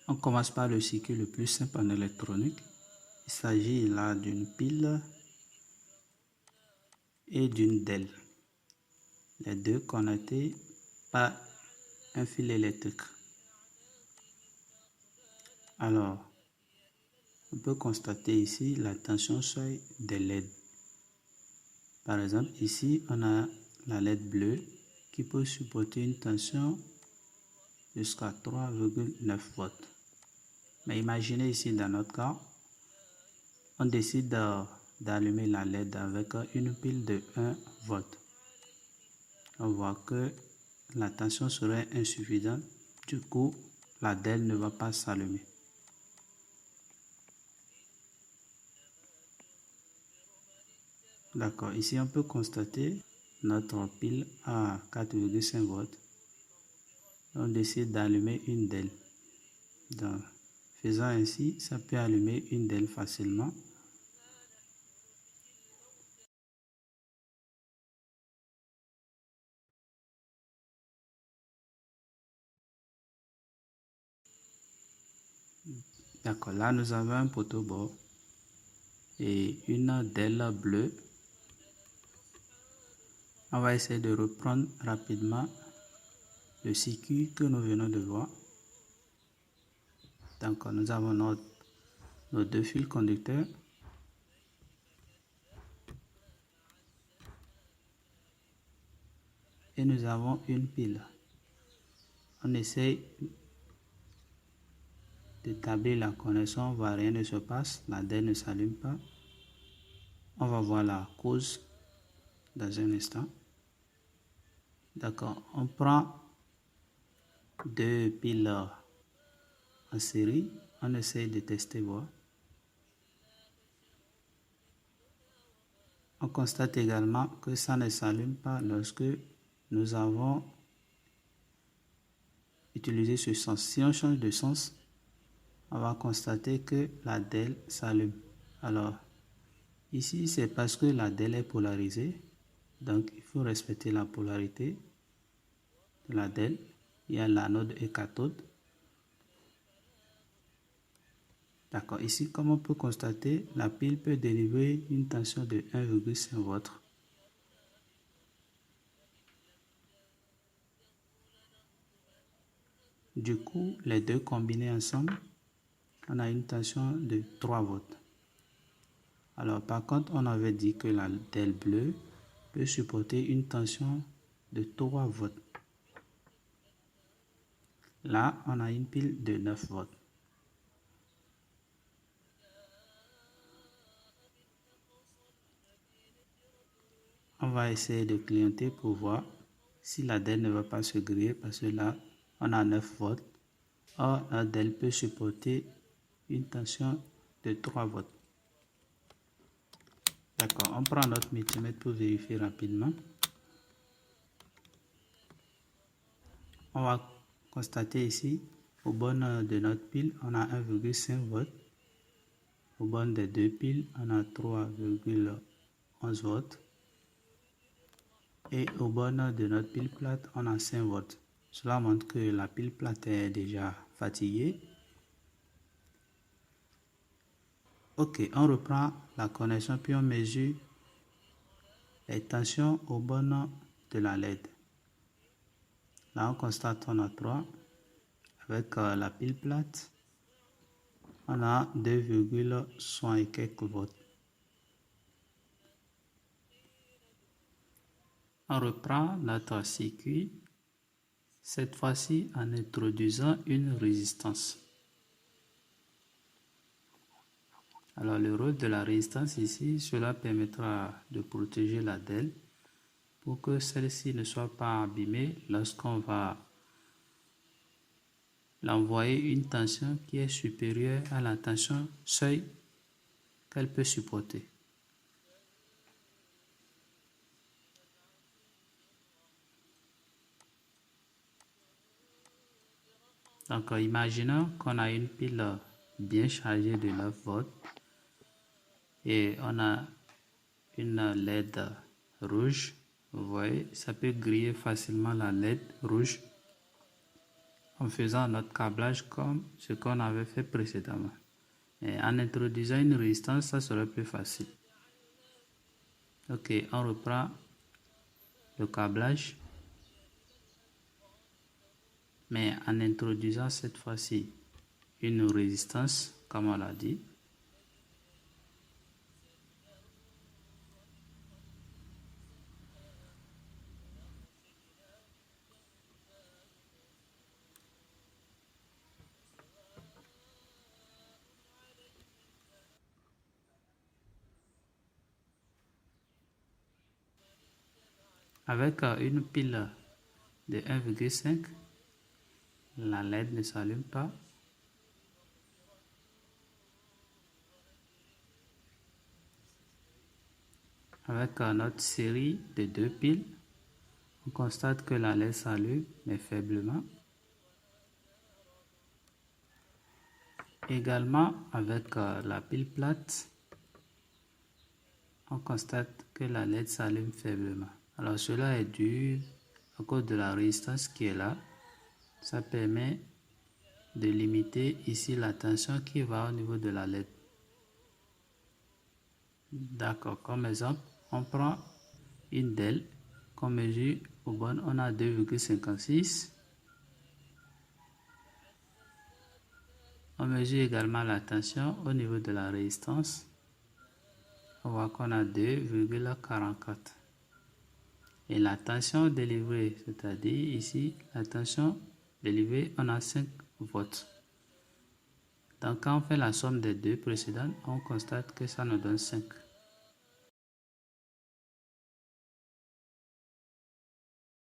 On commence par le circuit le plus simple en électronique. Il s'agit là d'une pile et d'une DEL. Les deux connectés par un fil électrique. Alors, on peut constater ici la tension seuil des LED. Par exemple, ici, on a la LED bleue qui peut supporter une tension jusqu'à 3,9 volts. Mais imaginez ici, dans notre cas, on décide d'allumer la LED avec une pile de 1 volt. On voit que la tension serait insuffisante. Du coup, la DEL ne va pas s'allumer. D'accord, ici on peut constater notre pile à 4,5 volts. On décide d'allumer une DEL. Donc, faisant ainsi, ça peut allumer une DEL facilement. D'accord, là nous avons un poteau bord et une DEL bleue. On va essayer de reprendre rapidement le circuit que nous venons de voir. Donc nous avons nos deux fils conducteurs. Et nous avons une pile. On essaye d'établir la connexion, on voit rien ne se passe, la DEL ne s'allume pas. On va voir la cause dans un instant. D'accord, on prend deux piles en série, on essaye de tester voir. On constate également que ça ne s'allume pas lorsque nous avons utilisé ce sens. Si on change de sens, on va constater que la DEL s'allume. Alors, ici, c'est parce que la DEL est polarisée. Donc, il faut respecter la polarité de la DEL. Il y a l'anode et cathode. D'accord. Ici, comme on peut constater, la pile peut délivrer une tension de 1,5 volts. Du coup, les deux combinés ensemble, on a une tension de 3 volts. Alors, par contre, on avait dit que la DEL bleue peut supporter une tension de 3 volts. Là, on a une pile de 9 volts. On va essayer de clienter pour voir si la DEL ne va pas se griller parce que là, on a 9 volts. Or, la DEL peut supporter une tension de 3 volts. D'accord, on prend notre multimètre pour vérifier rapidement. On va constater ici, au borne de notre pile, on a 1,5 volts. Au borne des deux piles, on a 3,11 volts. Et au borne de notre pile plate, on a 5 volts. Cela montre que la pile plate est déjà fatiguée. Ok, on reprend la connexion puis on mesure les tensions au borne de la LED. Là, on constate qu'on a 3 avec la pile plate. On a 2,1 et quelques volts. On reprend notre circuit, cette fois-ci en introduisant une résistance. Alors le rôle de la résistance ici, cela permettra de protéger la DEL pour que celle-ci ne soit pas abîmée lorsqu'on va l'envoyer une tension qui est supérieure à la tension seuil qu'elle peut supporter. Donc imaginons qu'on a une pile bien chargée de 9 volts et on a une LED rouge. Vous voyez, ça peut griller facilement la LED rouge. en faisant notre câblage comme ce qu'on avait fait précédemment. Et en introduisant une résistance, ça serait plus facile. Ok, on reprend le câblage, mais en introduisant cette fois-ci une résistance, comme on l'a dit. Avec une pile de 1,5, la LED ne s'allume pas. Avec notre série de 2 piles, on constate que la LED s'allume, mais faiblement. Également, avec la pile plate, on constate que la LED s'allume faiblement. Alors cela est dû à cause de la résistance qui est là. Ça permet de limiter ici la tension qui va au niveau de la LED. D'accord, comme exemple, on prend une DEL qu'on mesure au bon, on a 2,56. On mesure également la tension au niveau de la résistance. On voit qu'on a 2,44. Et la tension délivrée, c'est-à-dire ici, la tension délivrée, on a 5 volts. Donc quand on fait la somme des deux précédentes, on constate que ça nous donne 5.